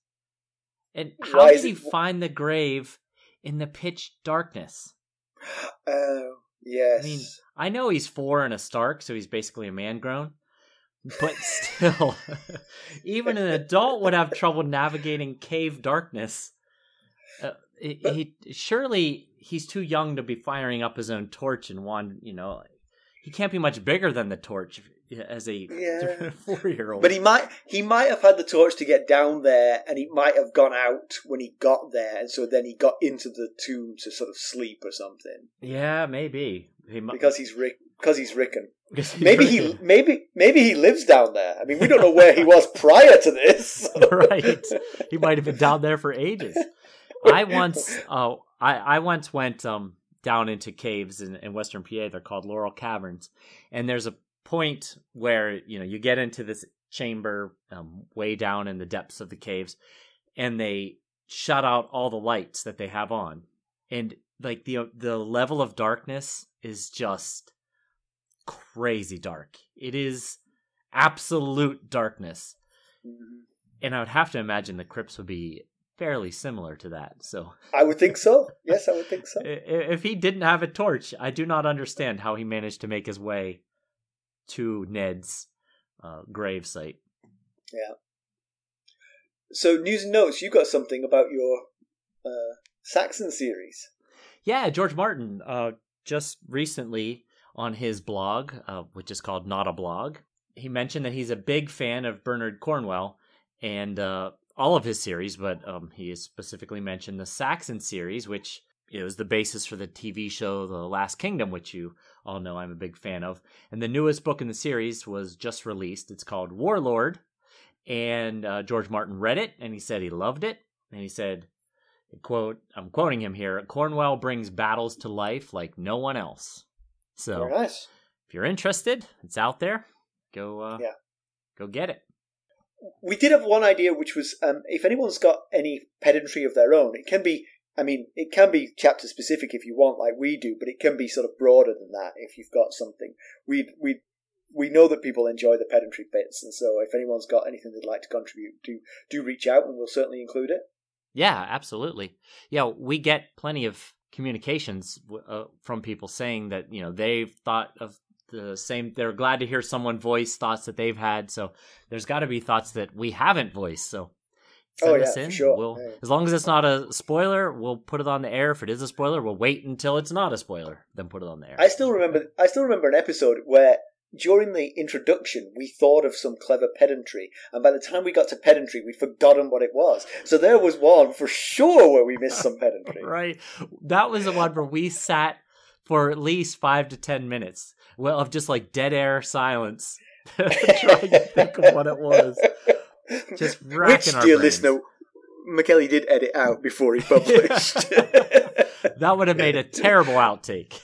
And how did he find the grave in the pitch darkness? Oh, yes. I mean, I know he's 4 and a Stark, so he's basically a man-grown. But still, even an adult would have trouble navigating cave darkness. Surely he's too young to be firing up his own torch and he can't be much bigger than the torch as a 4-year-old. But he might have had the torch to get down there, and he might have gone out when he got there, and so then he got into the tomb to sort of sleep or something. Yeah, maybe because he's Rickon. Maybe he lives down there. I mean, we don't know where he was prior to this. Right. He might have been down there for ages. I once went down into caves in Western PA. They're called Laurel Caverns. And there's a point where, you get into this chamber way down in the depths of the caves, and they shut out all the lights that they have on. And like the level of darkness is just crazy dark. It is absolute darkness. Mm-hmm. And I would have to imagine the crypts would be fairly similar to that. So I would think so. Yes, I would think so. If he didn't have a torch, I do not understand how he managed to make his way to Ned's grave site. Yeah. So news and notes, you got something about your Saxon series. Yeah, George Martin just recently on his blog, which is called Not a Blog, he mentioned that he's a big fan of Bernard Cornwell and all of his series, but he specifically mentioned the Saxon series, which is the basis for the TV show The Last Kingdom, which you all know I'm a big fan of. And the newest book in the series was just released. It's called Warlord, and George Martin read it, and he said he loved it, and he said, quote, I'm quoting him here, Cornwell brings battles to life like no one else. So, very nice. If you're interested, it's out there. go Yeah. go get it. We did have one idea, which was if anyone's got any pedantry of their own, it can be chapter specific if you want, like we do, but it can be sort of broader than that if you've got something. We know that people enjoy the pedantry bits, and so if anyone's got anything they'd like to contribute, do reach out, and we'll certainly include it. Yeah, absolutely. Yeah, we get plenty of communications from people saying that, they've thought of the same. They're glad to hear someone voice thoughts that they've had. So there's got to be thoughts that we haven't voiced. So send us in. For sure. As long as it's not a spoiler, we'll put it on the air. If it is a spoiler, we'll wait until it's not a spoiler, then put it on the air. I still remember an episode where during the introduction we thought of some clever pedantry, and by the time we got to pedantry we'd forgotten what it was. So there was one for sure where we missed some pedantry. Right. That was the one where we sat for at least 5 to 10 minutes of just like dead air silence trying to think of what it was. Just racking our brains. Dear listener, McKelly did edit out before he published. That would have made a terrible outtake.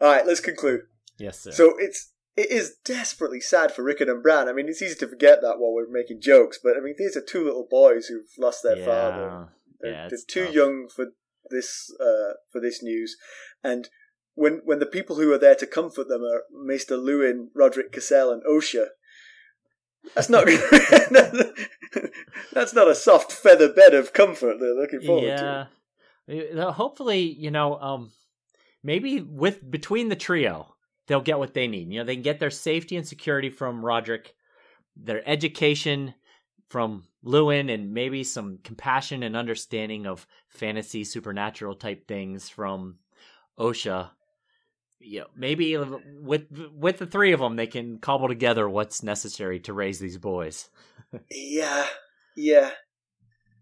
All right, let's conclude. Yes, sir. So it is desperately sad for Rickon and Bran. I mean, it's easy to forget that while we're making jokes, but I mean, these are two little boys who've lost their father. They're too young for this news, and when the people who are there to comfort them are Maester Luwin, Rodrick Cassel, and Osha, that's not that's not a soft feather bed of comfort they're looking forward to. Yeah, hopefully, maybe between the trio, they'll get what they need. They can get their safety and security from Rodrick, their education from Luwin, and maybe some compassion and understanding of fantasy, supernatural type things from Osha. Maybe with the three of them, they can cobble together what's necessary to raise these boys. Yeah.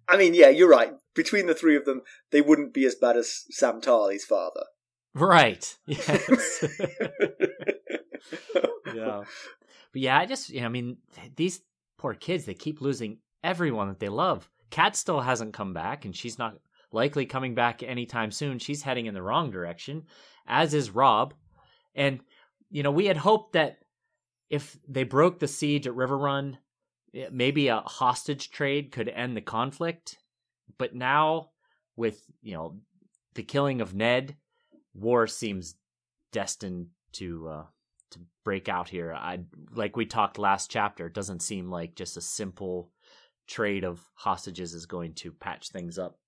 I mean, yeah, you're right. Between the three of them, they wouldn't be as bad as Sam Tarly's father. Right. Yes. Yeah. But yeah, these poor kids, they keep losing everyone that they love. Kat still hasn't come back, and she's not likely coming back anytime soon. She's heading in the wrong direction, as is Robb. And, we had hoped that if they broke the siege at River Run, maybe a hostage trade could end the conflict. But now, with, the killing of Ned, war seems destined to break out here. Like we talked last chapter, it doesn't seem like just a simple trade of hostages is going to patch things up.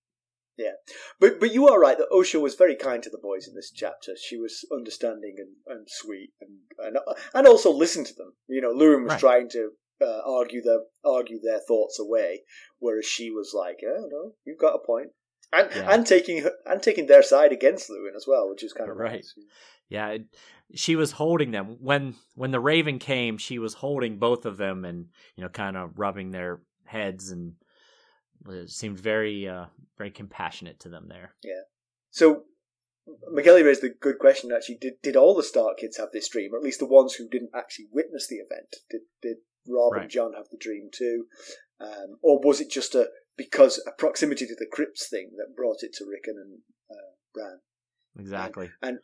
Yeah, but you are right that Osha was very kind to the boys in this chapter. She was understanding and sweet and also listened to them. Luwin was trying to argue their thoughts away, whereas she was like, "Oh no, you've got a point," and taking their side against Luwin as well, which is kind of right. Nice. Yeah, she was holding them when the Raven came. She was holding both of them and kind of rubbing their heads, and it seemed very very compassionate to them there. Yeah. So McKelly raised a good question. Actually, did all the Stark kids have this dream, or at least the ones who didn't actually witness the event? Did Robb and Jon have the dream too, or was it just because a proximity to the crypts thing that brought it to Rickon and Bran? Exactly. And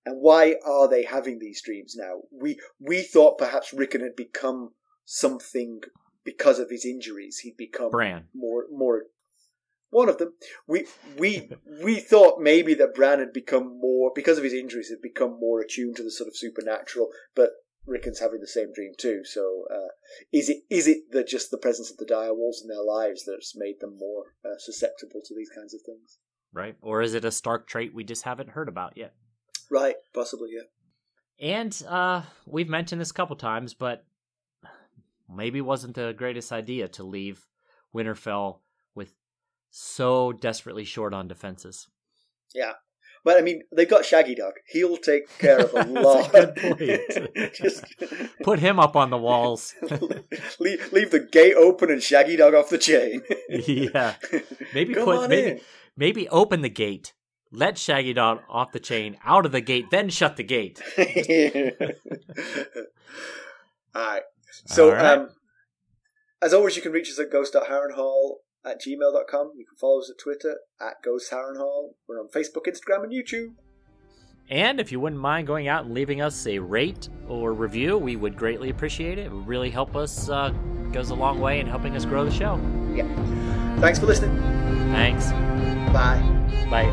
why are they having these dreams now? We thought perhaps Rickon had become something because of his injuries. He'd become Bran. more one of them. We thought maybe that Bran had become more, because of his injuries, had become more attuned to the sort of supernatural, but Rickon's having the same dream too. So is it that just the presence of the direwolves in their lives that's made them more susceptible to these kinds of things? Right. Or is it a Stark trait we just haven't heard about yet? Right. Possibly, yeah. And we've mentioned this a couple times, but maybe it wasn't the greatest idea to leave Winterfell with so desperately short on defenses. Yeah. But, I mean, they've got Shaggydog. He'll take care of a lot. That's a good point. Just put him up on the walls. leave the gate open and Shaggydog off the chain. Yeah. Maybe open the gate. Let Shaggydog off the chain, out of the gate, then shut the gate. All right. So, as always, you can reach us at ghost.harrenhall@gmail.com. You can follow us at Twitter @GhostHarrenhall. We're on Facebook, Instagram, and YouTube. And if you wouldn't mind going out and leaving us a rate or review, we would greatly appreciate it. It would really help us, goes a long way in helping us grow the show. Yeah. Thanks for listening. Thanks. Bye. Bye.